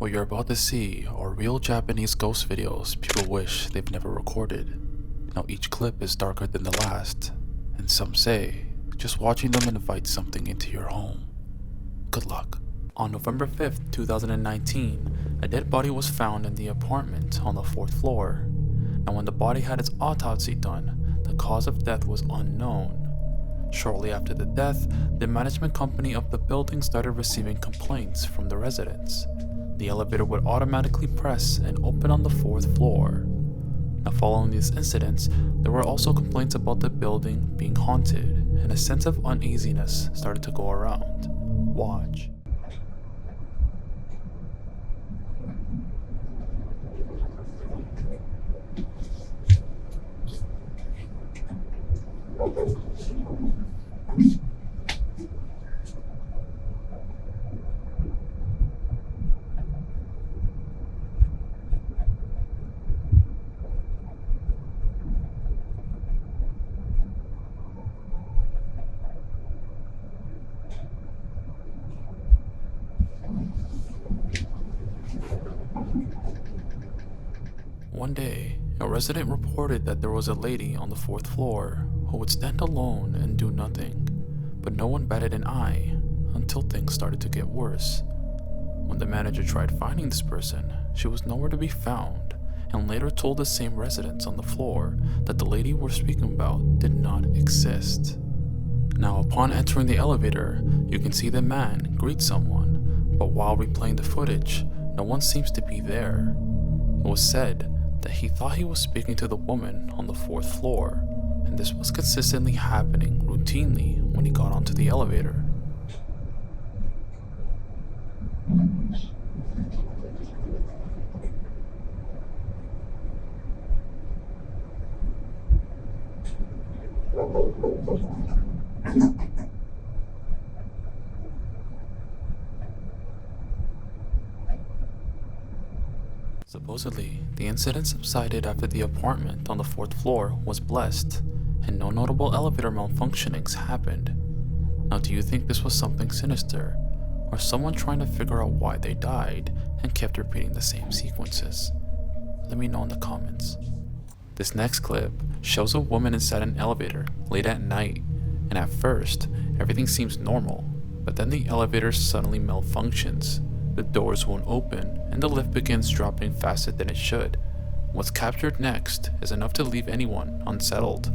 What you're about to see are real Japanese ghost videos people wish they've never recorded. Now each clip is darker than the last, and some say just watching them invites something into your home. Good luck. On November 5th, 2019, a dead body was found in the apartment on the 4th floor. Now when the body had its autopsy done, the cause of death was unknown. Shortly after the death, the management company of the building started receiving complaints from the residents. The elevator would automatically press and open on the 4th floor. Now following these incidents, there were also complaints about the building being haunted, and a sense of uneasiness started to go around. Watch. One day, a resident reported that there was a lady on the 4th floor who would stand alone and do nothing, but no one batted an eye until things started to get worse. When the manager tried finding this person, she was nowhere to be found, and later told the same residents on the floor that the lady we're speaking about did not exist. Now, upon entering the elevator, you can see the man greet someone, but while replaying the footage, no one seems to be there. It was said that he thought he was speaking to the woman on the 4th floor, and this was consistently happening routinely when he got onto the elevator. Supposedly, the incident subsided after the apartment on the 4th floor was blessed, and no notable elevator malfunctionings happened. Now, do you think this was something sinister, or someone trying to figure out why they died and kept repeating the same sequences? Let me know in the comments. This next clip shows a woman inside an elevator late at night, and at first, everything seems normal, but then the elevator suddenly malfunctions. The doors won't open, and the lift begins dropping faster than it should. What's captured next is enough to leave anyone unsettled.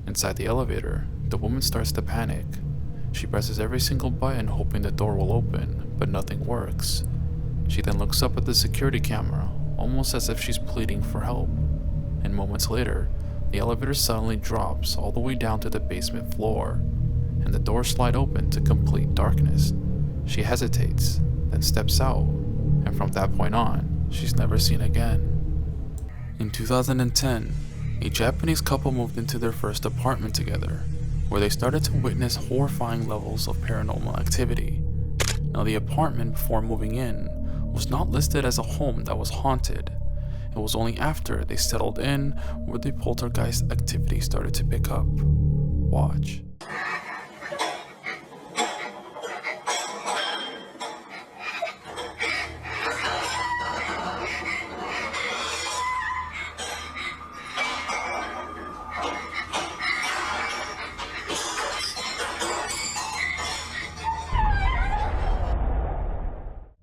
Inside the elevator, the woman starts to panic. She presses every single button hoping the door will open, but nothing works. She then looks up at the security camera, almost as if she's pleading for help. And moments later, the elevator suddenly drops all the way down to the basement floor, and the doors slide open to complete darkness. She hesitates, then steps out, and from that point on, she's never seen again. In 2010, a Japanese couple moved into their first apartment together, where they started to witness horrifying levels of paranormal activity. Now, the apartment before moving in was not listed as a home that was haunted. It was only after they settled in where the poltergeist activity started to pick up. Watch.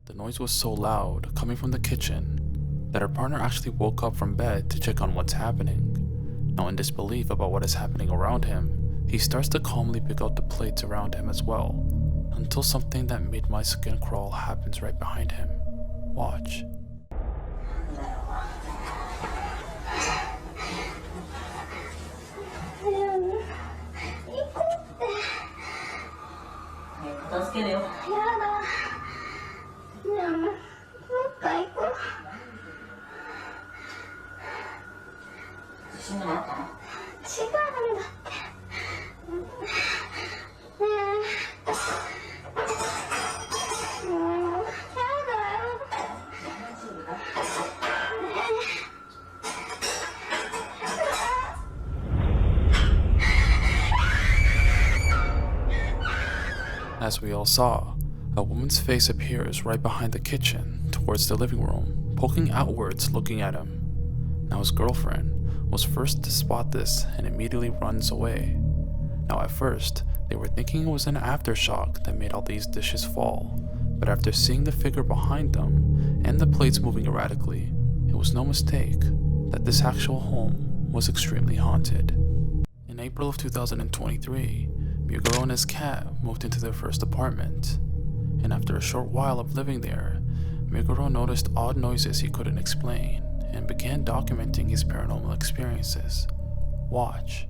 The noise was so loud, coming from the kitchen, that her partner actually woke up from bed to check on what's happening. Now, in disbelief about what is happening around him, he starts to calmly pick out the plates around him as well, until something that made my skin crawl happens right behind him. Watch. As we all saw, a woman's face appears right behind the kitchen towards the living room, poking outwards looking at him. Now his girlfriend was first to spot this and immediately runs away. Now at first, they were thinking it was an aftershock that made all these dishes fall, but after seeing the figure behind them and the plates moving erratically, it was no mistake that this actual home was extremely haunted. In April of 2023, Muguro and his cat moved into their first apartment, and after a short while of living there, Muguro noticed odd noises he couldn't explain and began documenting his paranormal experiences. Watch.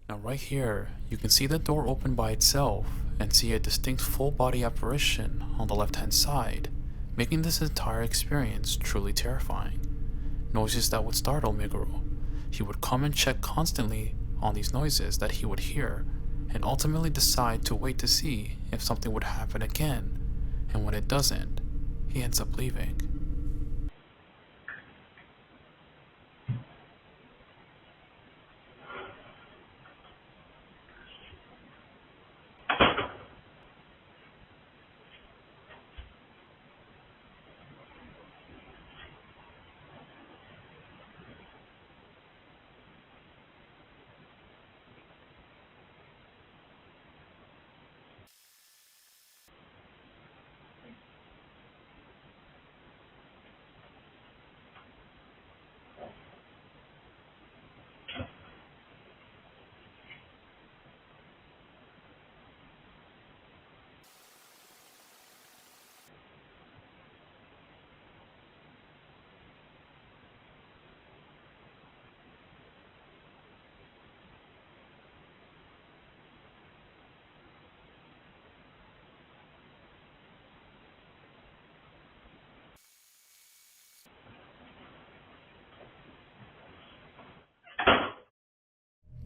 Now right here, you can see the door open by itself and see a distinct full body apparition on the left hand side, making this entire experience truly terrifying. Noises that would startle Miguro. He would come and check constantly on these noises that he would hear, and ultimately decide to wait to see if something would happen again, and when it doesn't, he ends up leaving.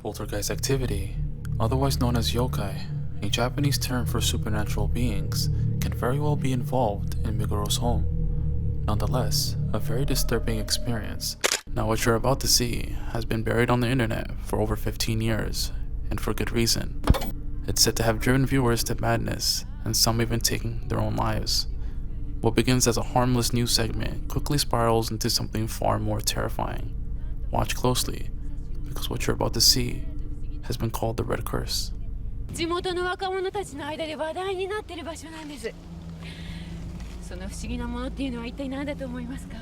Poltergeist activity, otherwise known as yokai, a Japanese term for supernatural beings, can very well be involved in Miguro's home. Nonetheless, a very disturbing experience. Now what you're about to see has been buried on the internet for over 15 years, and for good reason. It's said to have driven viewers to madness, and some even taking their own lives. What begins as a harmless news segment quickly spirals into something far more terrifying. Watch closely, because what you're about to see has been called the Red Curse. 地元の若者たちの間で話題になっている場所なんです。その不思議なものっていうのは一体何だと思いますか？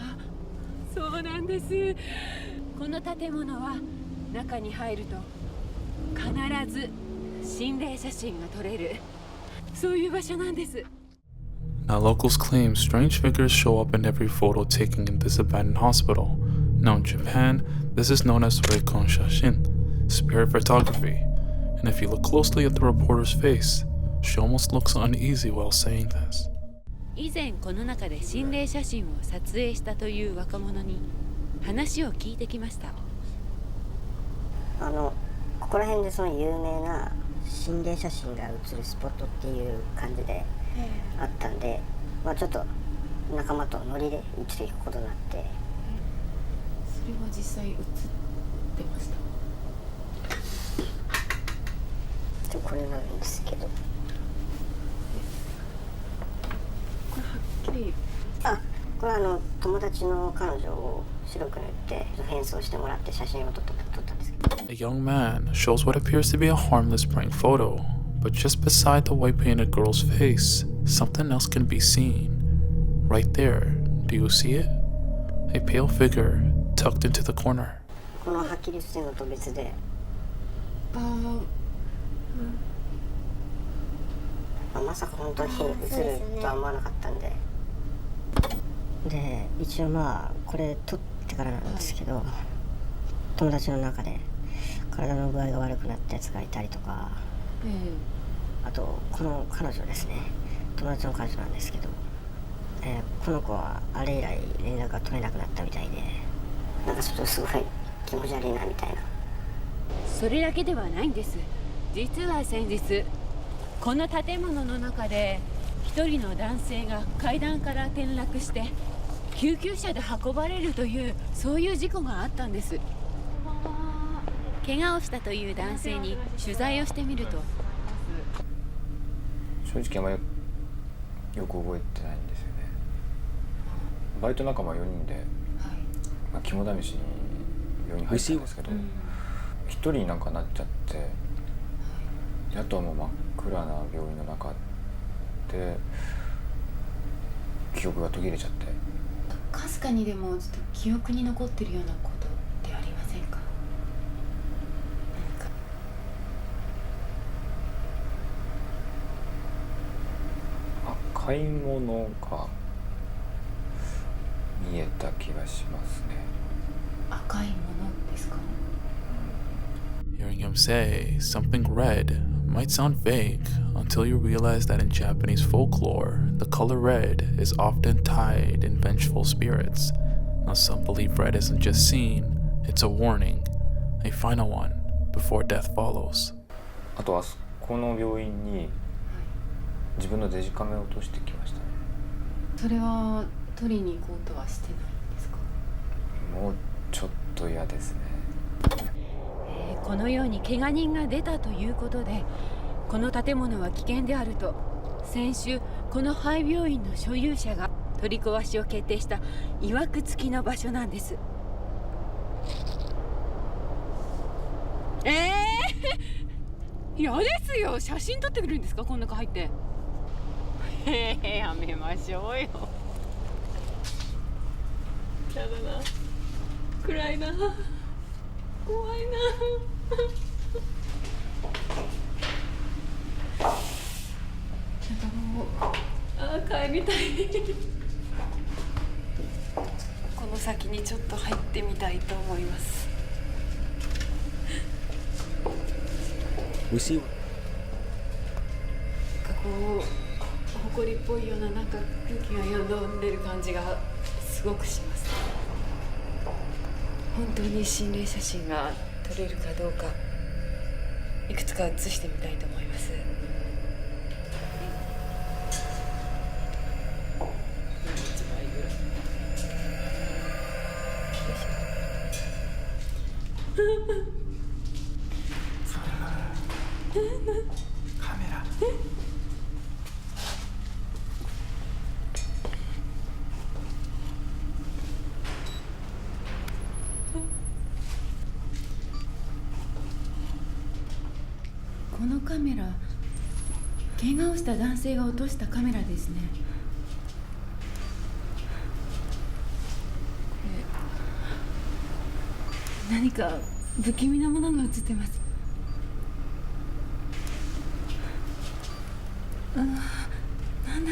そうなんです。この建物は中に入ると必ず心霊写真が撮れる、そういう場所なんです。Now locals claim strange figures show up in every photo taken in this abandoned hospital. Now in Japan, this is known as Reikon Shashin, spirit photography. And if you look closely at the reporter's face, she almost looks uneasy while saying this. 以前この中で心霊写真を撮影したという若者に話を聞いてきました。ここら辺でその有名な心霊写真が写るスポットっていう感じであったんで、ちょっと仲間とノリで一度行くことになって。それは実際写ってました？これなんですけど、これはっきり、これは友達の彼女を白く塗って変装してもらって写真を撮ったんですけど。 A young man shows what appears to be a harmless prank photo, but just beside the white painted girl's face, something else can be seen. Right there, do you see it? A pale figure tucked into the corner. このはっきりしてるのと別で、まさか本当に映るとは思わなかったんで。で、一応これ撮ってからなんですけど、友達の中で体の具合が悪くなったやつがいたりとか、あとこの彼女ですね、友達の彼女なんですけど、この子はあれ以来連絡が取れなくなったみたいで、なんかちょっとすごい気持ち悪いなみたいな。それだけではないんです。実は先日この建物の中で一人の男性が階段から転落して救急車で運ばれるというそういう事故があったんです。怪我をしたという男性に取材をしてみると、正直あまりよく覚えてないんですよね。バイト仲間4人で、肝試しに病院に入ったんですけど、1人になんかなっちゃって、あとはもう真っ暗な病院の中で記憶が途切れちゃって。かすかにでもちょっと記憶に残ってるようなことってありませんか？赤いものが見えた気がしますね。赤いものですか？Hearing him say something red might sound vague until you realize that in Japanese folklore, the color red is often tied in vengeful spirits. Now some believe red isn't just seen, it's a warning, a final one, before death follows. あとあそこの病院に自分のデジカメを落としてきましたね。それは取りに行こうとはしてないんですか？もうちょっと嫌ですね。このように怪我人が出たということで、この建物は危険であると先週この廃病院の所有者が取り壊しを決定した曰く付きの場所なんです。嫌ですよ。写真撮ってくるんですか、こん中入って。やめましょうよ。やだな、暗いな、怖いな。なんかもう帰りたい。この先にちょっと入ってみたいと思います。なんかこう埃っぽいようななんか空気がよどんでる感じがすごくします。本当に心霊写真が撮れるかどうかいくつか写してみたいと思います。カメラこのカメラ、怪我をした男性が落としたカメラですね。何か不気味なものが映ってます。なんだ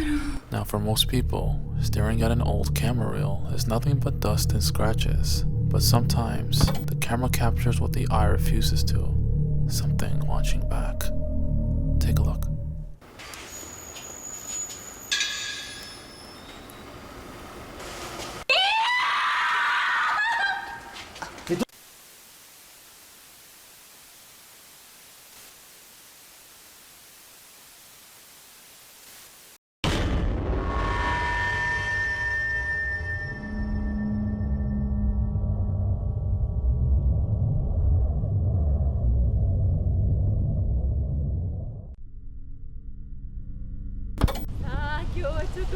ろう。 Now, for most people, staring at an old camera reel is nothing but dust and scratches. But sometimes, the camera captures what the eye refuses to. Something watching back. Take a look.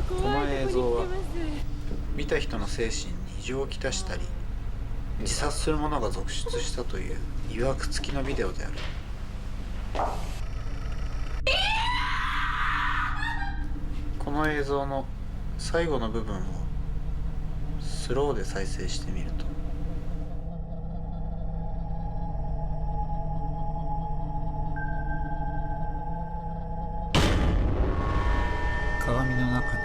この映像は見た人の精神に異常をきたしたり自殺する者が続出したという疑惑付きのビデオである。この映像の最後の部分をスローで再生してみると鏡の中に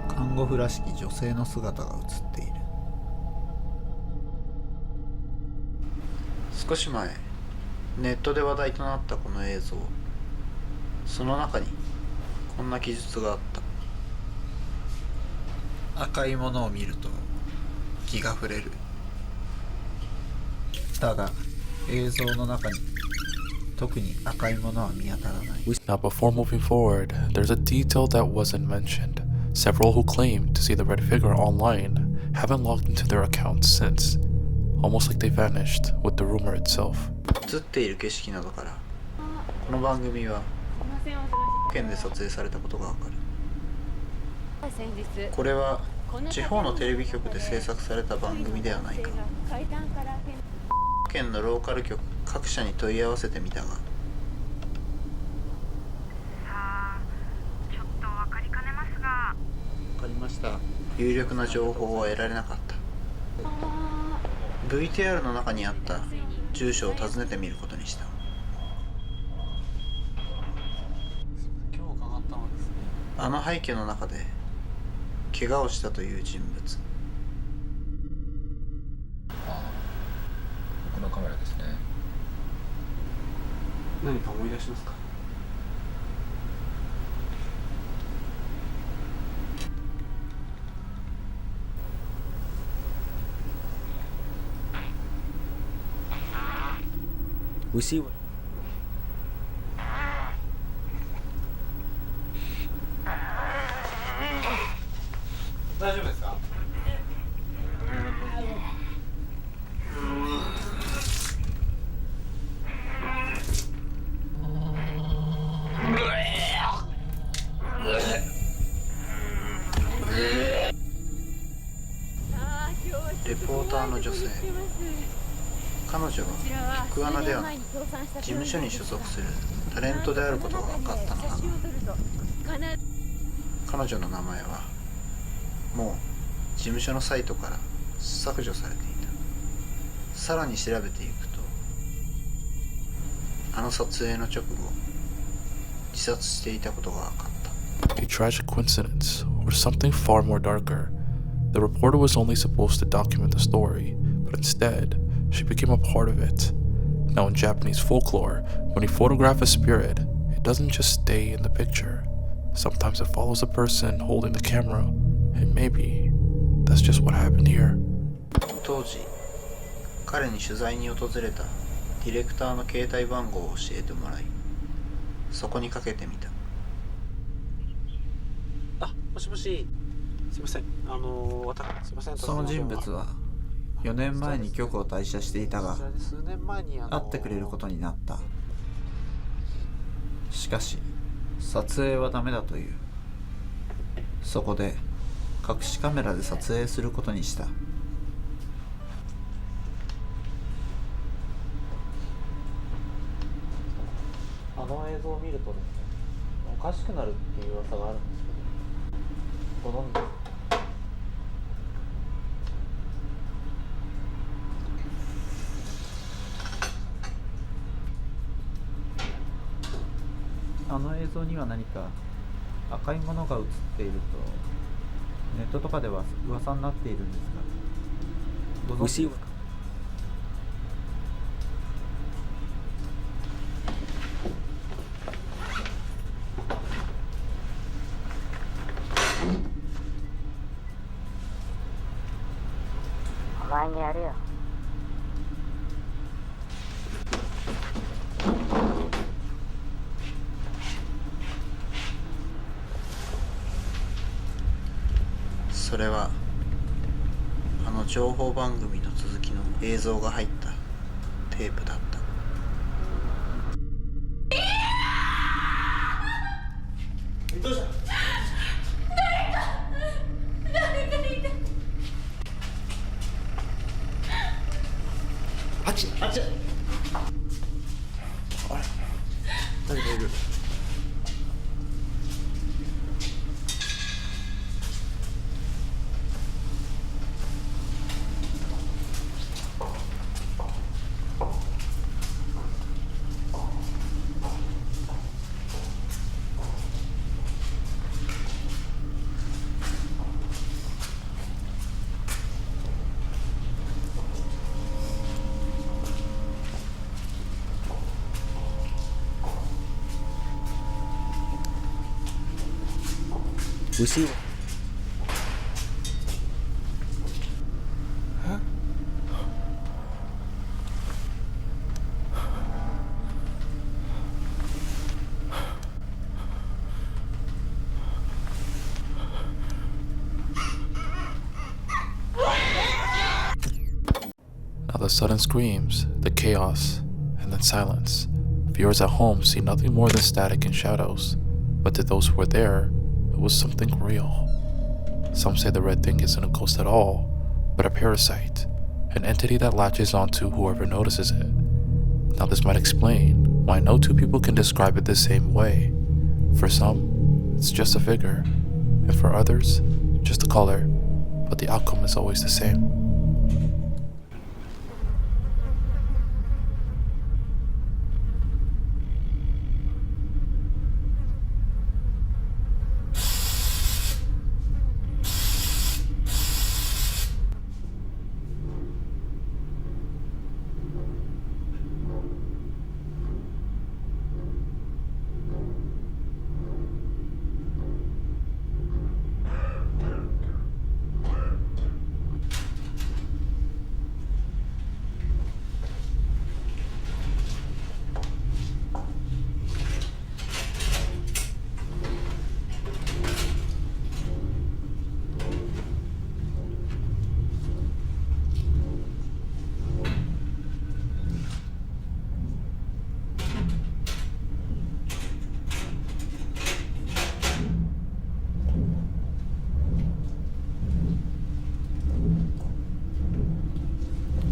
看護婦らしき女性の姿が映っている。少し前ネットで話題となったこの映像、その中にこんな記述があった。赤いものを見ると気が触れる。だが映像の中に特に赤いものは見当たらない。 Now, before moving forward, there's a detail that wasn't mentioned. Several who claim to see the red figure online haven't logged into their accounts since, almost like they vanished with the rumor itself. 映っている景色などからこの番組は県で撮影されたことがわかる。これは地方のテレビ局で制作された番組ではないか。県のローカル局各社に問い合わせてみたが、さあ、ちょっと分かりかねますが。わかりました。有力な情報は得られなかった。VTR の中にあった住所を訪ねてみることにした。今日伺ったのですね。あの廃墟の中で怪我をしたという人物。このカメラですね。何か思い出しますか？大丈夫ですか？レポーターの女性、彼女は局アナではなく事務所に所属するタレントであることが分かったのだが、彼女の名前はもう事務所のサイトから削除されていた。さらに調べていくと、あの撮影の直後自殺していたことが分かった。 A tragic coincidence, or something far more darker. The reporter was only supposed to document the story, but instead, she became a part of it. Now, in Japanese folklore, when you photograph a spirit, it doesn't just stay in the picture. Sometimes it follows the person holding the camera, and maybe that's just what happened here. 当時彼に取材に訪れたディレクターの携帯番号を教えてもらい、そこにかけてみた。あ、もしもし。すいません。すいません。その人物は4年前に局を退社していたが、数年前に会ってくれることになった。しかし撮影はダメだという。そこで隠しカメラで撮影することにした。あの映像を見るとですね、おかしくなるっていう噂があるんですけど、ご存知ですか？あの映像には何か赤いものが映っているとネットとかでは噂になっているんですが、ご存知ですか？お前にやるよ。それはあの情報番組の続きの映像が入ったテープだった。どうした？あっちあれ誰かいる。後ろ。Now the sudden screams, the chaos, and then silence. Viewers at home see nothing more than static and shadows, but to those who were there, it was something real. Some say the red thing isn't a ghost at all, but a parasite, an entity that latches onto whoever notices it. Now this might explain why no two people can describe it the same way. For some, it's just a figure, and for others, just a color, but the outcome is always the same.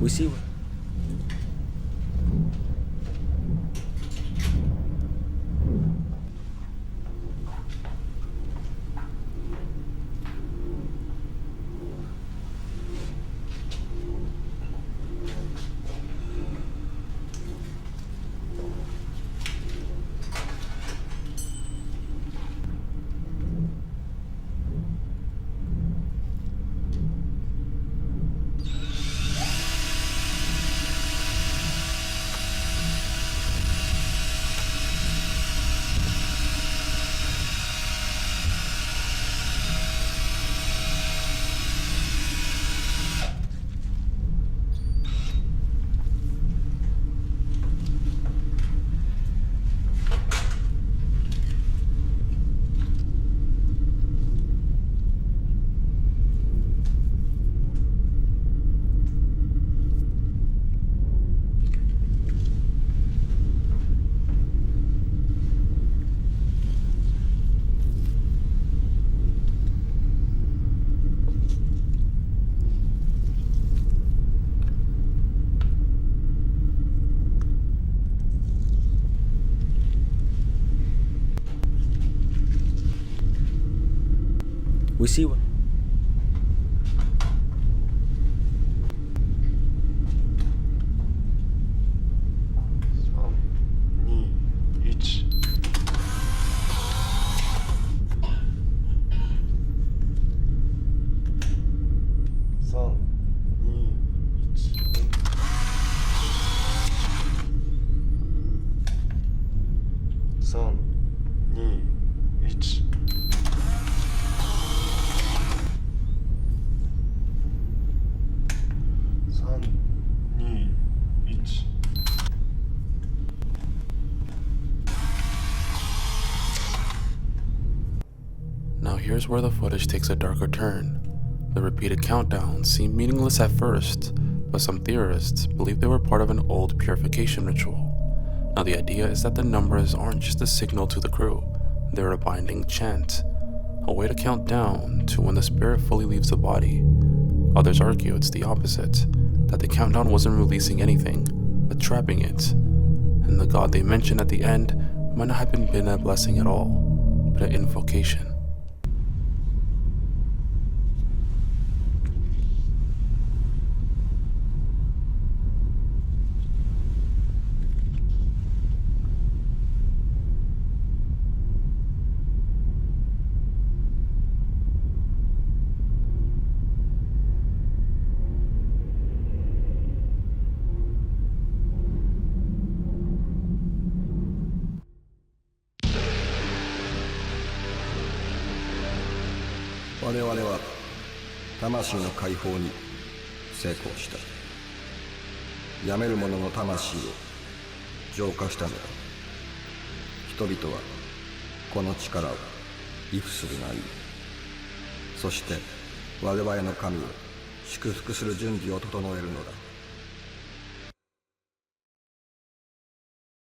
Usiwa. 牛はNow here's where the footage takes a darker turn. The repeated countdowns seem meaningless at first, but some theorists believe they were part of an old purification ritual. Now the idea is that the numbers aren't just a signal to the crew, they're a binding chant, a way to count down to when the spirit fully leaves the body. Others argue it's the opposite, that the countdown wasn't releasing anything, but trapping it, and the god they mention at the end might not have been a blessing at all, but an invocation.我々は魂の解放に成功した。やめる者の魂を浄化したのだ。人々はこの力を畏怖するがいい。そして我々の神を祝福する準備を整えるのだ。